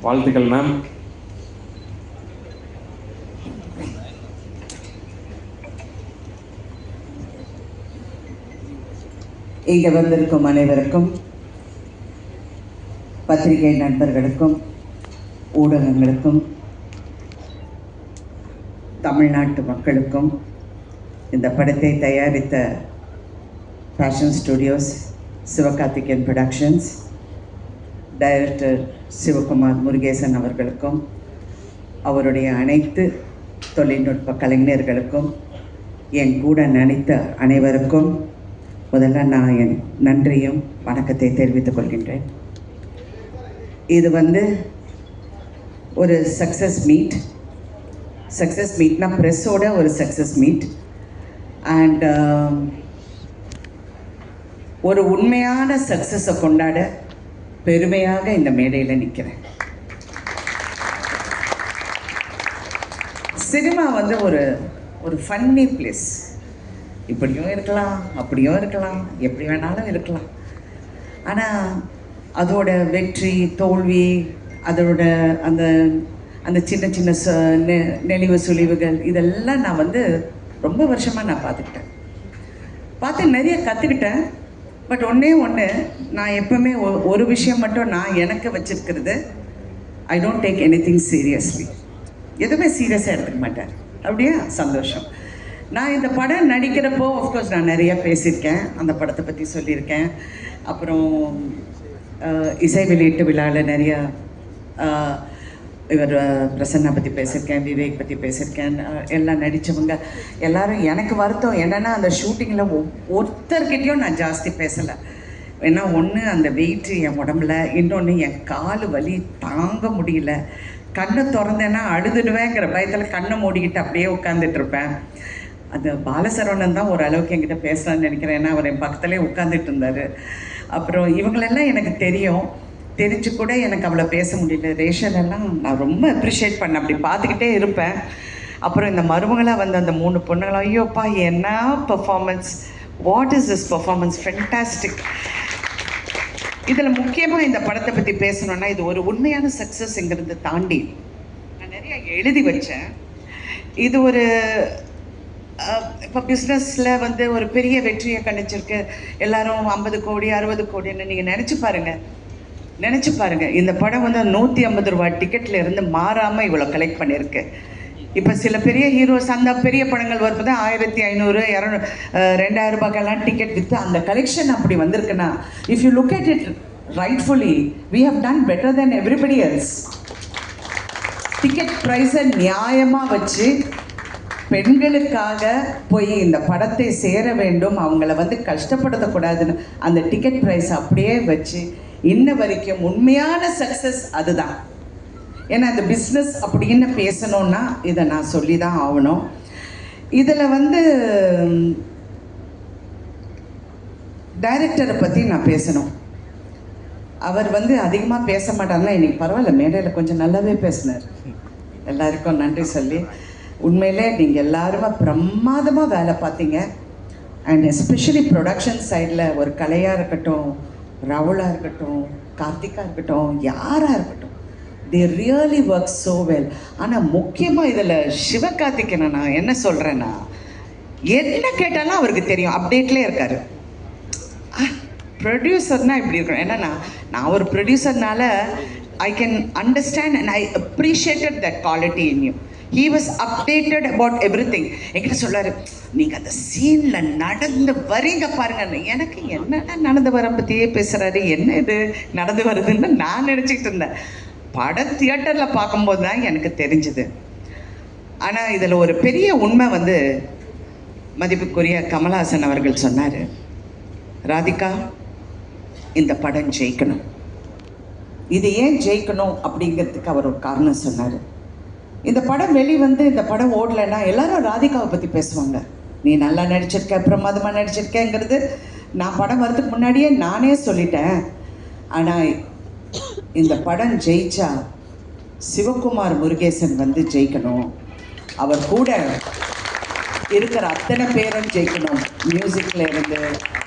வாழ்த்துக்கள் மேம். இங்கே வந்திருக்கும் அனைவருக்கும், பத்திரிகை நண்பர்களுக்கும், ஊடகங்களுக்கும், தமிழ்நாட்டு மக்களுக்கும், இந்த படத்தை தயாரித்த fashion studios, Sivakarthikeyan productions, director Sivakumar Murugesan அவர்களுக்கும், அவருடைய அனைத்து தொழில்நுட்ப கலைஞர்களுக்கும், என் கூட நடித்த அனைவருக்கும் முதல்ல நான் என் நன்றியும் வணக்கத்தை தெரிவித்துக் கொள்கின்றேன். இது ஒரு சக்ஸஸ் மீட்னா ப்ரெஸ்ஸோட ஒரு சக்ஸஸ் மீட். அண்ட் ஒரு உண்மையான சக்ஸஸை கொண்டாட பெருமையாக இந்த மேடையில் நிற்கிறேன். சினிமா ஒரு ஃபன்னி பிளேஸ். இப்படியும் இருக்கலாம், அப்படியும் இருக்கலாம், எப்படி வேணாலும் இருக்கலாம். ஆனால் அதோட வெற்றி தோல்வி, அதோட அந்த அந்த சின்ன சின்ன நெளிவு சுழிவுகள் இதெல்லாம் நான் ரொம்ப வருஷமாக நான் பார்த்து நிறைய கற்றுக்கிட்டேன். பட் ஒன்று நான் எப்பவுமே ஒரு விஷயம் மட்டும் நான் எனக்கு வச்சுருக்கிறது, I don't take anything seriously. எதுவுமே சீரியஸாக எடுத்துக்க மாட்டேன். அப்படியே சந்தோஷம். நான் இந்த படம் நடிக்கிறப்போ ஆஃப்கோர்ஸ் நான் நிறையா பேசியிருக்கேன், அந்த படத்தை பற்றி சொல்லியிருக்கேன். அப்புறம் இசை வெளியீட்டு விழாவில் நிறையா இவர் பிரசன்னா பற்றி பேசியிருக்கேன், விவேக் பற்றி பேசியிருக்கேன். எல்லாம் நடித்தவங்க எல்லோரும். எனக்கு வருத்தம் என்னென்னா, அந்த ஷூட்டிங்கில் ஒருத்தர்கிட்டையும் நான் ஜாஸ்தி பேசலை. ஏன்னா ஒன்று அந்த வெயிட்டு என் உடம்புல, இன்னொன்று என் கால் வலி தாங்க முடியல. கண்ணை திறந்தேன்னா அழுதுடுவேங்கிற பயத்தில் கண்ணை மூடிக்கிட்டு அப்படியே உட்காந்துட்ருப்பேன். அந்த பாலசரவணன் தான் ஓரளவுக்கு என்கிட்ட பேசலான்னு நினைக்கிறேன். ஏன்னா அவர் என் பக்கத்துலேயே உட்காந்துட்டு இருந்தார். அப்புறம் இவங்களெல்லாம் எனக்கு தெரிஞ்சு கூட எனக்கு அவ்வளோ பேச முடியல. ரேஷனெல்லாம் நான் ரொம்ப அப்ரிஷியேட் பண்ணேன், அப்படி பார்த்துக்கிட்டே இருப்பேன். அப்புறம் இந்த மருமகளாக அந்த 3 பொண்ணுங்களும், ஐயோப்பா என்ன performance, what is this performance, fantastic. இதில் முக்கியமாக இந்த படத்தை பற்றி பேசணுன்னா, இது ஒரு உண்மையான சக்ஸஸ்ங்கிறத தாண்டி நான் நிறைய எழுதி வச்சேன். இது இப்போ பிஸ்னஸில் ஒரு பெரிய வெற்றியை கணிச்சிருக்கு. எல்லோரும் 50 கோடி 60 கோடின்னு நீங்கள் நினச்சி பாருங்கள். இந்த படம் 150 ரூபா டிக்கெட்டில் இருந்து மாறாமல் இவ்வளோ கலெக்ட் பண்ணியிருக்கு. இப்போ சில பெரிய ஹீரோஸ் அந்த பெரிய படங்கள் வரும்போது 1500 200 2000 ரூபாய்க்கெல்லாம் டிக்கெட் விற்று அந்த கலெக்ஷன் அப்படி வந்திருக்குன்னா, if you look at it rightfully, we have done better then everybody else. Ticket ப்ரைஸை நியாயமாக வச்சு பெண்களுக்காக போய் இந்த படத்தை சேர வேண்டும், அவங்கள கஷ்டப்படுத்தக்கூடாதுன்னு அந்த டிக்கெட் ப்ரைஸ் அப்படியே வச்சு இன்ன வரைக்கும் உண்மையான சக்ஸஸ் அதுதான். ஏன்னா இந்த பிஸ்னஸ் அப்படின்னு பேசணுன்னா இதை நான் சொல்லி தான் ஆகணும். இதில் டைரக்டரை பற்றி நான் பேசணும். அவர் அதிகமாக பேச மாட்டாருன்னா இன்றைக்கி பரவாயில்ல, மேடையில் கொஞ்சம் நல்லாவே பேசினார். எல்லாருக்கும் நன்றி சொல்லி, உண்மையிலே நீங்கள் எல்லாருமே பிரமாதமாக வேலை பார்த்தீங்க. அண்ட் எஸ்பெஷலி ப்ரொடக்ஷன் சைடில் ஒரு கலையாக இருக்கட்டும், ராகுலாக இருக்கட்டும், கார்த்திகா இருக்கட்டும், யாராக இருக்கட்டும், they really work so well. ஆனால் முக்கியமாக இதில் சிவகார்த்திகேயனை நான் என்ன சொல்கிறேன்னா, என்ன கேட்டாலும் அவருக்கு தெரியும், அப்டேட்லேயே இருக்கார். ப்ரொடியூசர்னால் இப்படி இருக்கணும். ஏன்னா நான் ஒரு ப்ரொடியூசர்னால I can understand and I appreciated that quality in you. He was updated about everything. என்கிட்ட சொல்லாரு, நீங்கள் அந்த சீனில் நடந்து வரீங்க பாருங்க. எனக்கு என்ன நடந்து வர பற்றியே பேசுகிறாரு, என்ன இது நடந்து வருதுன்னு நான் நினச்சிக்கிட்டு இருந்தேன். படம் தியேட்டரில் பார்க்கும்போது தான் எனக்கு தெரிஞ்சுது. ஆனால் இதில் ஒரு பெரிய உண்மை மதிப்புக்குரிய கமல்ஹாசன் அவர்கள் சொன்னார், ராதிகா இந்த படம் ஜெயிக்கணும். இது ஏன் ஜெயிக்கணும் அப்படிங்கிறதுக்கு அவர் ஒரு காரணம் சொன்னார். இந்த படம் இந்த படம் ஓடலைன்னா எல்லாரும் ராதிகாவை பற்றி பேசுவாங்க. நீ நல்லா நடிச்சிருக்க, பிரமாதமாக நடிச்சிருக்கேங்கிறது நான் படம் வரதுக்கு முன்னாடியே நானே சொல்லிட்டேன். ஆனால் இந்த படம் ஜெயிச்சா சிவகுமார் முருகேசன் ஜெயிக்கணும். அவர் கூட இருக்கிற அத்தனை பேரும் ஜெயிக்கணும். மியூசிக்கில் இருந்து,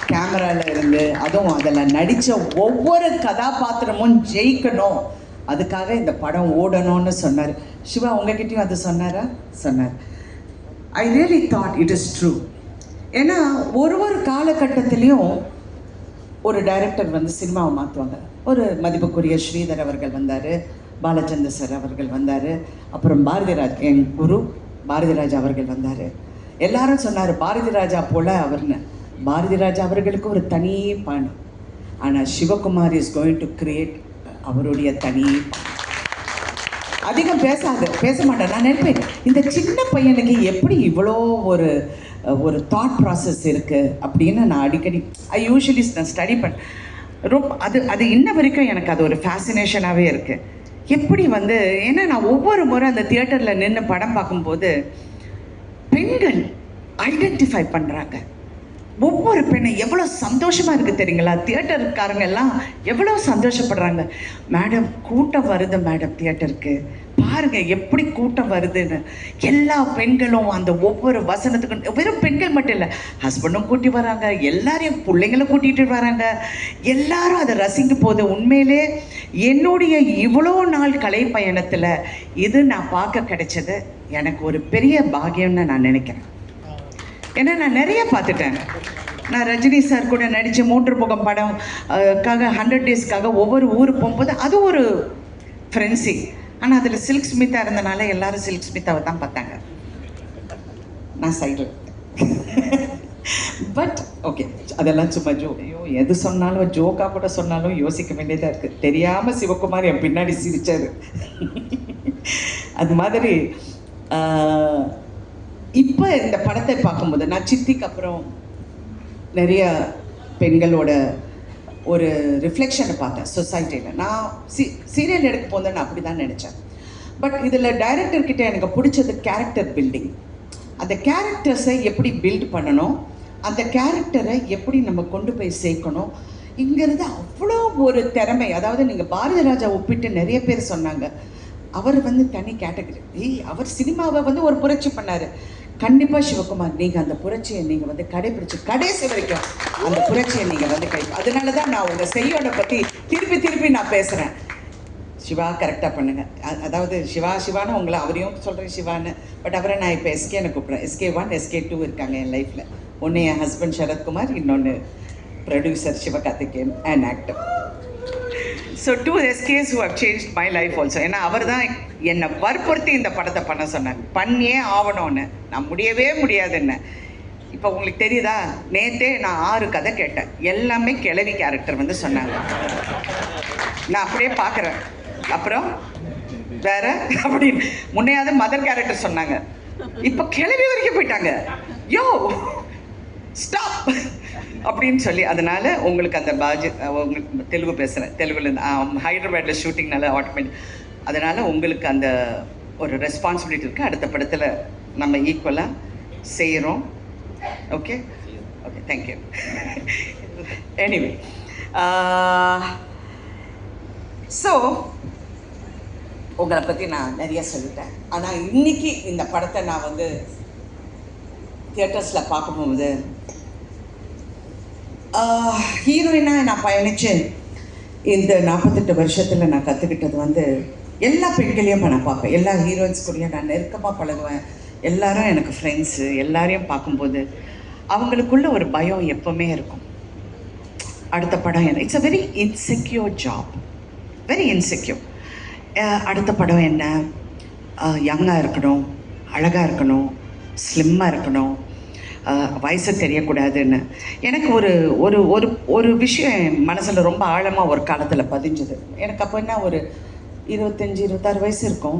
கேமராவில் இருந்து, அதுவும் அதில் நடித்த ஒவ்வொரு கதாபாத்திரமும் ஜெயிக்கணும். அதுக்காக இந்த படம் ஓடணும்னு சொன்னார். சிவா உங்ககிட்டயும் அது சொன்னாரா? சொன்னார். I really thought it is true. ஏன்னா ஒரு காலகட்டத்திலையும் ஒரு டைரக்டர் வந்து சினிமாவை மாற்றுவாங்க. ஒரு மதிப்புக்குரிய ஸ்ரீதர் அவர்கள் வந்தார், பாலச்சந்தர் சார் அவர்கள் வந்தார், அப்புறம் பாரதிராஜ், என் குரு பாரதிராஜா அவர்கள் வந்தார். எல்லாரும் சொன்னார் பாரதி ராஜா போல் அவர்னு. பாரதி ராஜா அவர்களுக்கு ஒரு தனி பாணி. ஆனால் Sivakumar is going to create அவருடைய தனி. அதிகம் பேச மாட்டேன். நான் நினைப்பேன் இந்த சின்ன பையனுக்கு எப்படி இவ்வளோ ஒரு தாட் ப்ராசஸ் இருக்குது அப்படின்னு. நான் அடிக்கடி யூஸ்வலி நான் ஸ்டடி ரொம்ப அது இன்ன வரைக்கும் எனக்கு அது ஒரு ஃபேசினேஷனாகவே இருக்குது. எப்படி வந்து, ஏன்னா நான் ஒவ்வொரு முறை அந்த தியேட்டரில் நின்று படம் பார்க்கும்போது பெண்கள் ஐடென்டிஃபை பண்ணுறாங்க. ஒவ்வொரு பெண்ணை எவ்வளோ சந்தோஷமாக இருக்குது தெரியுங்களா? தியேட்டருக்காரங்க எல்லாம் எவ்வளோ சந்தோஷப்படுறாங்க. மேடம் கூட்டம் வருது மேடம், தியேட்டருக்கு பாருங்கள் எப்படி கூட்டம் வருதுன்னு. எல்லா பெண்களும் அந்த ஒவ்வொரு வசனத்துக்கும், வெறும் பெண்கள் மட்டும் இல்லை, ஹஸ்பண்டும் கூட்டி வராங்க, எல்லாரையும் பிள்ளைங்களும் கூட்டிகிட்டு வராங்க, எல்லாரும் அதை ரசிக்க போது. உண்மையிலே என்னுடைய இவ்வளோ நாள் கலை பயணத்தில் இது நான் பார்க்க கிடைச்சது எனக்கு ஒரு பெரிய பாக்கியம்னு நான் நினைக்கிறேன். ஏன்னா நான் நிறைய பார்த்துட்டேன். நான் ரஜினி சார் கூட நடித்த மூன்று முகம் படம்காக 100 டேஸ்க்காக ஒவ்வொரு ஊருக்கு போகும்போது அது ஒரு ஃப்ரெண்ட்ஸி. ஆனால் அதில் சில்க் ஸ்மிதா இருந்தனால எல்லாரும் சில்க் ஸ்மிதாவை தான் பார்த்தாங்க. நான் சைடில். பட் ஓகே, அதெல்லாம் சும்மா ஐயோ எது சொன்னாலும் ஜோக்காக கூட சொன்னாலும் யோசிக்க வேண்டியதாக இருக்குது. தெரியாமல் சிவகுமார் என் பின்னாடி சிரித்தார். அது மாதிரி இப்போ இந்த படத்தை பார்க்கும்போது நான் சித்திக்கு அப்புறம் நிறைய பெண்களோட ஒரு ரிஃப்ளெக்ஷனை பார்த்தேன் சொசைட்டியில். நான் சீரியல் எடுக்க போதேன் நான் அப்படி தான் நினச்சேன். பட் இதில் டைரக்டர்கிட்ட எனக்கு பிடிச்சது கேரக்டர் பில்டிங். அந்த கேரக்டர்ஸை எப்படி பில்ட் பண்ணணும், அந்த கேரக்டரை எப்படி நம்ம கொண்டு போய் சேர்க்கணும் இங்கிறது அவ்வளோ ஒரு திறமை. அதாவது நீங்கள் பாரதி ராஜா ஒப்பிட்டு நிறைய பேர் சொன்னாங்க, அவர் வந்து தனி கேட்டகரி. அவர் சினிமாவை வந்து ஒரு புரட்சி பண்ணார். கண்டிப்பாக சிவகுமார் நீங்கள் அந்த புரட்சியை நீங்கள் வந்து கடைபிடிச்சி கடைசி வரைக்கும் அந்த புரட்சியை நீங்கள் வந்து அதனால தான் நான் உங்கள் செய்யோட பற்றி திருப்பி நான் பேசுகிறேன். சிவா கரெக்டாக பண்ணுங்கள். அதாவது சிவான்னு உங்களை அவரையும் சொல்கிறேன் சிவான்னு. பட் அவரை நான் இப்போ எஸ்கேன்னு கூப்பிட்றேன். SK1 SK2 இருக்காங்க என் லைஃப்பில். ஒன்று என் ஹஸ்பண்ட் சரத்குமார், இன்னொன்று producer Sivakarthikeyan and actor. So 2 SKs who have changed my life also. ஏன்னா அவர் தான் என்னை வற்புறுத்தி இந்த படத்தை பண்ண சொன்னார். பண்ணியே ஆகணும்னு. நான் முடியவே முடியாதுன்னு. இப்போ உங்களுக்கு தெரியுதா, நேற்றே நான் 6 கதை கேட்டேன். எல்லாமே கிழவி கேரக்டர் வந்து சொன்னாங்க. நான் அப்படியே பார்க்குறேன். அப்புறம் வேற அப்படின்னு முன்னையாவது மதர் கேரக்டர் சொன்னாங்க, இப்போ கிழவி வரைக்கும் போயிட்டாங்க. யோ ஸ்டாப் அப்படின்னு சொல்லி. அதனால் உங்களுக்கு அந்த உங்களுக்கு தெலுங்கு பேசுகிறேன், தெலுங்குலேருந்து ஹைதராபாத்தில் ஷூட்டிங்னால ஆட்டோமேட்டிக். அதனால் உங்களுக்கு அந்த ஒரு ரெஸ்பான்சிபிலிட்டி இருக்குது. அடுத்த படத்தில் நம்ம ஈக்குவலாக செய்கிறோம். Okay okay, thank you. Anyway, so உங்களை பற்றி நான் நிறைய சொல்லிட்டேன். ஆனால் இன்றைக்கி இந்த படத்தை நான் வந்து தியேட்டர்ஸில் பார்க்கும்போது ஹீரோயினாக நான் பயணித்து இந்த 48 வருஷத்தில் நான் கற்றுக்கிட்டது வந்து எல்லா பெண்களையும் நான் பார்ப்பேன். எல்லா ஹீரோயின்ஸ் கூடயும் நான் நெருக்கமாக பழகுவேன். எல்லாரும் எனக்கு ஃப்ரெண்ட்ஸு. எல்லாரையும் பார்க்கும்போது அவங்களுக்குள்ள ஒரு பயம் எப்போவுமே இருக்கும். அடுத்த படம் என்ன, it's a very insecure job, very insecure. அடுத்த படம் என்ன, யங்காக இருக்கணும், அழகாக இருக்கணும், ஸ்லிம்மாக இருக்கணும், வயசு தெரியக்கூடாதுன்னு. எனக்கு ஒரு ஒரு ஒரு ஒரு விஷயம் என் மனசில் ரொம்ப ஆழமாக ஒரு காலத்தில் பதிஞ்சுது. எனக்கு அப்போ என்ன ஒரு 25-26 வயசு இருக்கும்.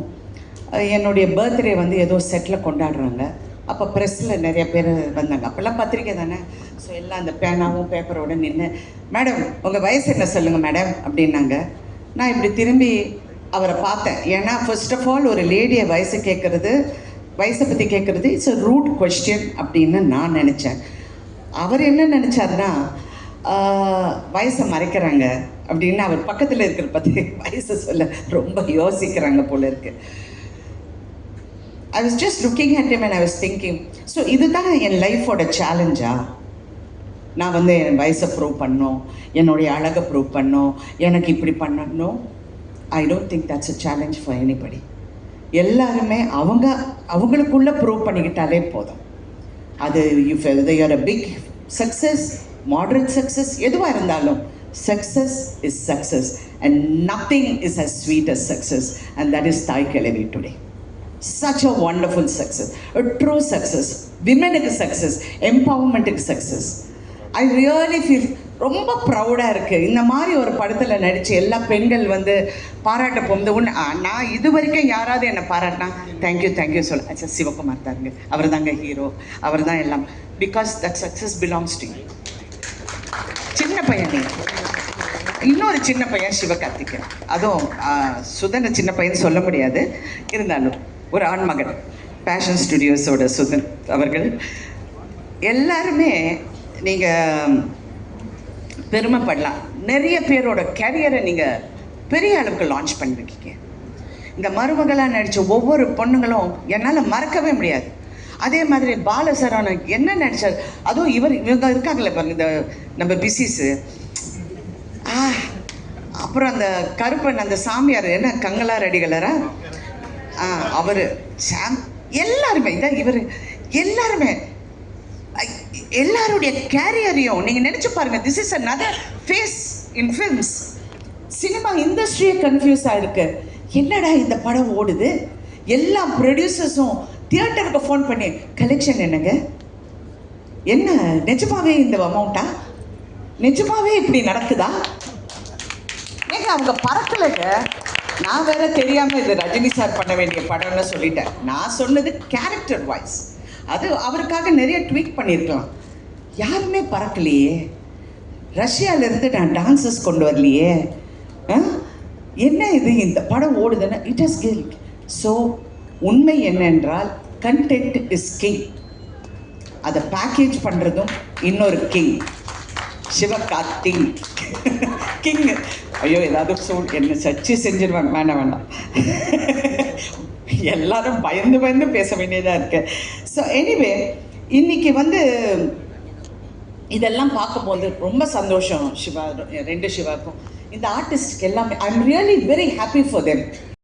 என்னுடைய பர்த்டே வந்து ஏதோ செட்டில் கொண்டாடுறாங்க. அப்போ ப்ரெஸ்ஸில் நிறைய பேர் வந்தாங்க. அப்போல்லாம் பத்திரிக்கை தானே. ஸோ எல்லாம் அந்த பேனாவும் பேப்பரோடு நின்று, மேடம் உங்கள் வயசு என்ன சொல்லுங்கள் மேடம் அப்படின்னாங்க. நான் இப்படி திரும்பி அவரை பார்த்தேன். ஏன்னா ஃபர்ஸ்ட் ஆஃப் ஆல் ஒரு லேடியை வயசை பற்றி கேட்குறது இட்ஸ் அ ரூட் கொஸ்டின் அப்படின்னு நான் நினச்சேன். அவர் என்ன நினச்சாருன்னா, வயசை மறைக்கிறாங்க அப்படின்னு. அவர் பக்கத்தில் இருக்கிற பற்றி வயசை சொல்ல ரொம்ப யோசிக்கிறாங்க போல இருக்கு. I was just looking at him and I was thinking, so இதுதான் என் லைஃபோட சேலஞ்சா? நான் வந்து என் வயசை ப்ரூவ் பண்ணோம், என்னுடைய அழகை ப்ரூவ் பண்ணோம், எனக்கு இப்படி பண்ணணும். I don't think that's a challenge for anybody. எல்லாருமே அவங்களுக்குள்ளே ப்ரூவ் பண்ணிக்கிட்டாலே போதும். அது if you're a big success, moderate success, எதுவாக இருந்தாலும் success is success and nothing is as sweet as success, and that is Thai Kelavi today. Such a wonderful success, a true success, women success, empowerment success. I really feel ரொம்ப ப்ரௌடாக இருக்குது. இந்த மாதிரி ஒரு படத்தில் நடித்து எல்லா பெண்கள் வந்து பாராட்ட போகுது. நான் இது வரைக்கும் யாராவது என்னை பாராட்டினா தேங்க்யூ சொல்ல, அச்சா சிவகுமார் தாங்க, அவர் தாங்க ஹீரோ, அவர் தான் எல்லாம். Because that success belongs to you. சின்ன பையன் நீ, இன்னொரு சின்ன பையன் சிவகார்த்திகேயன், அதுவும் சுதன் சின்ன பையன் சொல்ல முடியாது, இருந்தாலும் ஒரு ஆண்மகன், பேஷன் ஸ்டுடியோஸோட சுதன் அவர்கள். எல்லாருமே நீங்கள் பெருமைப்படலாம். நிறைய பேரோட கேரியரை நீங்கள் பெரிய அளவுக்கு லான்ச் பண்ணிருக்கீங்க. இந்த மருமகளாக நடித்த ஒவ்வொரு பொண்ணுங்களும் என்னால் மறக்கவே முடியாது. அதே மாதிரி பாலசரவணன் என்ன நடித்தார், அதுவும் இவங்க இருக்காங்களே பாருங்க, இந்த நம்ம பிசிஸு, அப்புறம் அந்த கருப்பன், அந்த சாமியார் என்ன கங்களா ரெடிகளரா, அவர் எல்லாருமே இதான் இவர், எல்லாருமே எல்லாருடைய கேரியரையும் நீங்கள் நினச்சி பாருங்கள். This is another phase in films. Cinema இண்டஸ்ட்ரியே கன்ஃபியூஸ் ஆகிருக்கு. என்னடா இந்த படம் ஓடுது, எல்லா ப்ரொடியூசர்ஸும் தியேட்டருக்கு ஃபோன் பண்ணி கலெக்ஷன் என்னங்க, என்ன நிஜமாவே இந்த அமௌண்ட்டா, நிஜமாவே இப்படி நடக்குதா? ஏங்க அவங்க பறக்கலைங்க. நான் வேற தெரியாமல் இது ரஜினி சார் பண்ண வேண்டிய படம்னு சொல்லிட்டேன். நான் சொன்னது கேரக்டர் வாய்ஸ், அது அவருக்காக நிறைய ட்வீட் பண்ணியிருக்கலாம். யாருமே பறக்கலையே. ரஷ்யாவிலேருந்து நான் டான்சஸ் கொண்டு வரலையே. என்ன இது இந்த படம் ஓடுதுன்னா இட் இஸ் கில்ட். ஸோ உண்மை என்னென்றால் கண்டென்ட் இஸ் கிங். அதை பேக்கேஜ் பண்ணுறதும் இன்னொரு கிங், சிவகார்த்திக் கிங். ஐயோ ஏதாவது என்ன சர்ச்சை செஞ்சிருவாங்க, வேண்டாம் எல்லாரும் பயந்து பேச வேண்டியதாக இருக்கு. ஸோ எனிவே இன்னைக்கு வந்து இதெல்லாம் பார்க்கும்போது ரொம்ப சந்தோஷம். சிவா, ரெண்டு சிவாக்கும், இந்த ஆர்டிஸ்ட்க்கு எல்லாமே I am really very happy for them.